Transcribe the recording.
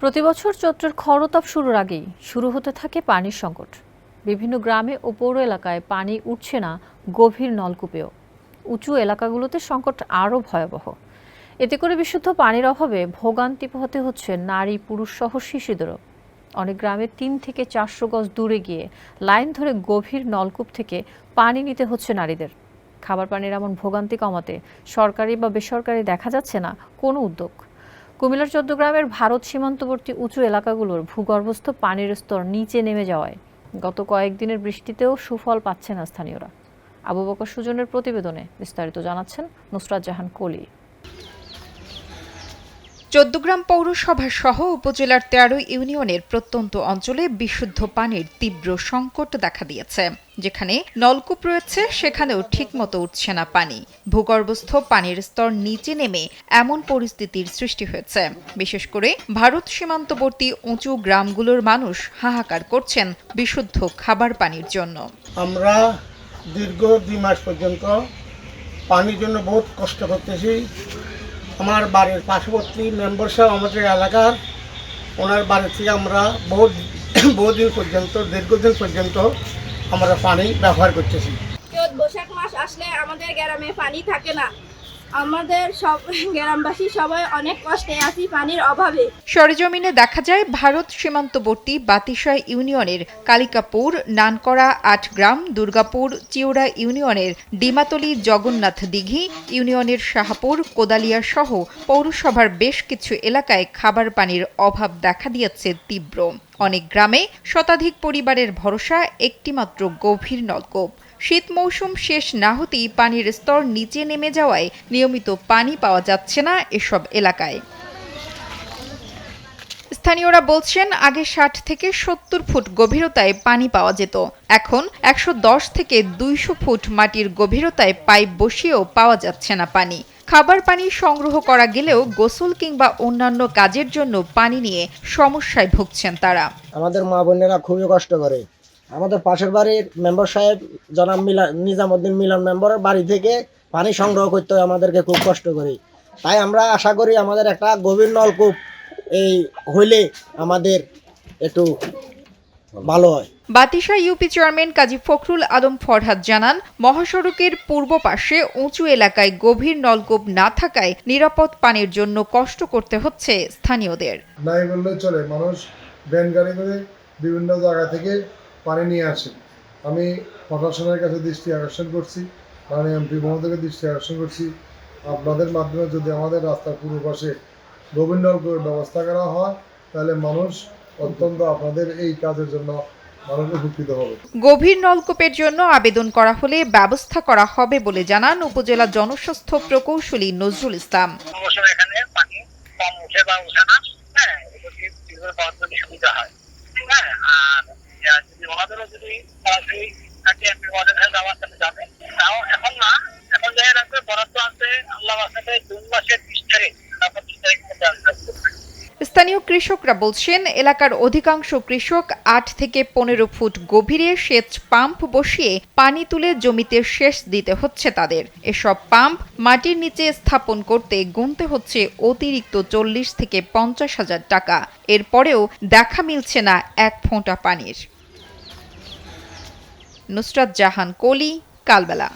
প্রতিবছর চৈত্রের খরতাপ শুরুর আগেই শুরু হতে থাকে পানির সংকট। বিভিন্ন গ্রামে ও পৌর এলাকায় পানি উঠছে না গভীর নলকূপেও। উঁচু এলাকাগুলোতে সংকট আরও ভয়াবহ। এতে করে বিশুদ্ধ পানির অভাবে ভোগান্তি পোহাতে হচ্ছে নারী, পুরুষ সহ শিশুদেরও। অনেক গ্রামে ৩ থেকে ৪০০ গজ দূরে গিয়ে লাইন ধরে গভীর নলকূপ থেকে পানি নিতে হচ্ছে নারীদের। খাবার পানির এমন ভোগান্তি কমাতে সরকারি বা বেসরকারি দেখা যাচ্ছে না কোনো উদ্যোগ। কুমিল্লার চৌদ্দগ্রামের ভারত সীমান্তবর্তী উঁচু এলাকাগুলোর ভূগর্ভস্থ পানির স্তর নিচে নেমে যাওয়ায় গত কয়েকদিনের বৃষ্টিতেও সুফল পাচ্ছে না স্থানীয়রা। আবু বকর সুজনের প্রতিবেদনে বিস্তারিত জানাচ্ছেন নুসরাত জাহান কলি। চৌদ্দগ্রাম পৌরসভা সহ উপজেলার ১৩ ইউনিয়নের প্রত্যন্ত অঞ্চলে বিশুদ্ধ পানির তীব্র সংকট দেখা দিয়েছে। যেখানে নলকূপ রয়েছে সেখানেও ঠিকমতো উঠছে না পানি। ভূগর্ভস্থ পানির স্তর নিচে নেমে এমন পরিস্থিতির সৃষ্টি হয়েছে। বিশেষ করে ভারত সীমান্তবর্তী উঁচু গ্রামগুলোর মানুষ হাহাকার করছেন বিশুদ্ধ খাবার পানির জন্য। আমরা দীর্ঘ ২ মাস পর্যন্ত পানির জন্য বহুত কষ্ট করতেছি। আমার বাড়ির পার্শ্ববর্তী মেম্বার সাহেব আমাদের এলাকার, ওনার বাড়ি থেকে আমরা বহুদিন পর্যন্ত দীর্ঘদিন পর্যন্ত আমরা পানি ব্যবহার করতেছি। বৈশাখ মাস আসলে আমাদের গ্রামে পানি থাকে না। আমাদের সব গ্রামবাসী সবাই অনেক কষ্টে আছি পানির অভাবে। সরেজমিনে দেখা যায় ভারত সীমান্তবর্তী বাতিশাই ইউনিয়নের কালিকাপুর, নানকড়া ৮ গ্রাম, দুর্গাপুর, চিউড়া ইউনিয়নের ডিমাতলি, জগন্নাথ দিঘি ইউনিয়নের শাহপুর, কোদালিয়া সহ পৌরসভার বেশ কিছু এলাকায় খাবার পানির অভাব দেখা দিয়েছে তীব্র। অনেক গ্রামে শতাধিক পরিবারের ভরসা একটিমাত্র গভীর নলকূপ। শীত মৌসুম শেষ না হতেই পানির স্তর নিচে নেমে যাওয়ায় নিয়মিত পানি পাওয়া যাচ্ছে না এসব এলাকায়। স্থানীয়রা বলছেন আগে ৬০ থেকে ৭০ ফুট গভীরতায় পানি পাওয়া যেত। এখন ১১০ থেকে ২০০ ফুট মাটির গভীরতায় পাইপ বসিয়েও পাওয়া যাচ্ছে না পানি। খাবার পানি সংগ্রহ করা গেলেও গোসল কিংবা অন্যান্য কাজের জন্য পানি নিয়ে সমস্যায় ভুগছেন তারা। আমাদের মা বোনেরা খুবই কষ্ট করে। আমাদের পাশের বাড়ির মেম্বার সাহেব জনাব নিজামুদ্দিন মিলন মেম্বারের বাড়ি থেকে পানি সংগ্রহ করতে হয় আমাদেরকে খুব কষ্ট করি। তাই আমরা আশা করি আমাদের একটা গভীর নলকূপ এই হইলে আমাদের একটু ভালো হয়। বাতিশা ইউপি চেয়ারম্যান কাজী ফখরুল আলম ফরহাদ জানান, মহাসড়কের পূর্ব পাশে উঁচু এলাকায় গভীর নলকূপ না থাকায় নিরাপদ পানির জন্য কষ্ট করতে হচ্ছে স্থানীয়দের। নাই বললে চলে, মানুষ ভ্যান গাড়ি করে বিভিন্ন জায়গা থেকে পানি নিয়ে আসে। আমি প্রশাসনের কাছে দৃষ্টি আকর্ষণ করছি, মানে এমপি মহোদয়কে দৃষ্টি আকর্ষণ করছি, আপনাদের মাধ্যমে যদি আমাদের রাস্তার পূর্ব পাশে গভীর নলকূপের ব্যবস্থা করা হয় তাহলে মানুষ অত্যন্ত আপনাদের এই কাজের জন্য উপকৃত হবে। গভীর নলকূপের জন্য আবেদন করা হলে ব্যবস্থা করা হবে বলে জানান উপজেলা জনস্বাস্থ্য প্রকৌশলী নজরুল ইসলাম। এখানে পানি কম উঠে বা উঠে না, সুবিধা হয়। আর যদি ওনাদেরও যদি সরাসরি থাকে যাবে, তাও এখন না, এখন দেখা রাখবে বরাদ্দ আছে আল্লাহ বাসাতে ২ মাসের ২০ তারিখ, তারপর ৩ তারিখ স্থানীয় কৃষকরা বলছেন এলাকার অধিকাংশ কৃষক ৮ থেকে ১৫ ফুট গভীরে সেচ পাম্প বসিয়ে পানি তুলে জমিতে সেচ দিতে হচ্ছে তাদের। এসব পাম্প মাটির নিচে স্থাপন করতে গুনতে হচ্ছে অতিরিক্ত ৪০ থেকে ৫০ হাজার টাকা। এরপরেও দেখা মিলছে না এক ফোঁটা পানির। নুসরাত জাহান কলি, কালবেলা।